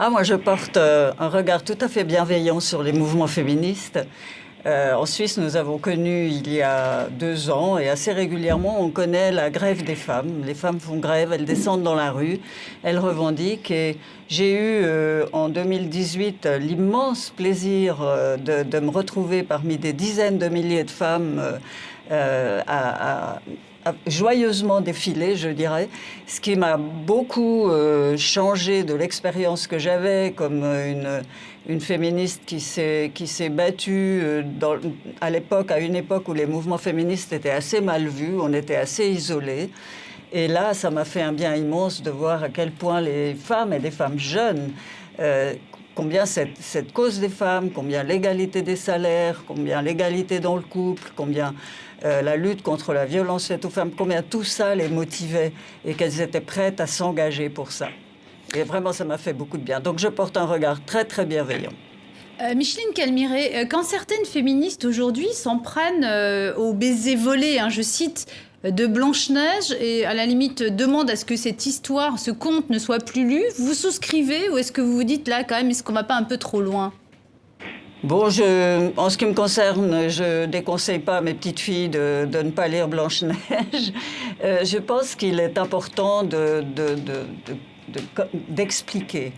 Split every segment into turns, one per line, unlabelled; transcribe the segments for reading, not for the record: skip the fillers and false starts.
Moi, je porte un regard tout à fait bienveillant sur les mouvements féministes. En Suisse, nous avons connu il y a 2 ans, et assez régulièrement, on connaît la grève des femmes. Les femmes font grève, elles descendent dans la rue, elles revendiquent. Et j'ai eu en 2018 l'immense plaisir de me retrouver parmi des dizaines de milliers de femmes a joyeusement défilé, je dirais, ce qui m'a beaucoup changé de l'expérience que j'avais comme une féministe qui s'est battue à une époque où les mouvements féministes étaient assez mal vus, on était assez isolés. Et là, ça m'a fait un bien immense de voir à quel point les femmes, et des femmes jeunes, combien cette cause des femmes, combien l'égalité des salaires, combien l'égalité dans le couple, combien la lutte contre la violence faite aux femmes, combien tout ça les motivait et qu'elles étaient prêtes à s'engager pour ça. Et vraiment, ça m'a fait beaucoup de bien. Donc, je porte un regard très, très bienveillant.
Micheline Calmiré, quand certaines féministes aujourd'hui s'en prennent au baiser volé, je cite, de Blanche-Neige, et à la limite demandent à ce que cette histoire, ce conte ne soit plus lu, vous souscrivez ou est-ce que vous vous dites là quand même, est-ce qu'on va pas un peu trop loin ?
Bon, en ce qui me concerne, je déconseille pas à mes petites filles de ne pas lire Blanche-Neige. Je pense qu'il est important d'expliquer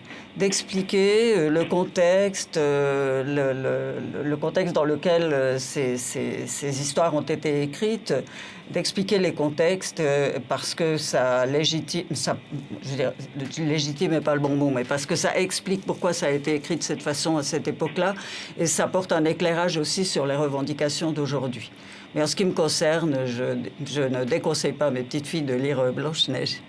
le contexte, le contexte dans lequel ces histoires ont été écrites, d'expliquer les contextes parce que ça légitime, je veux dire, légitime n'est pas le bon mot, mais parce que ça explique pourquoi ça a été écrit de cette façon à cette époque-là, et ça apporte un éclairage aussi sur les revendications d'aujourd'hui. Mais en ce qui me concerne, je ne déconseille pas à mes petites filles de lire Blanche-Neige.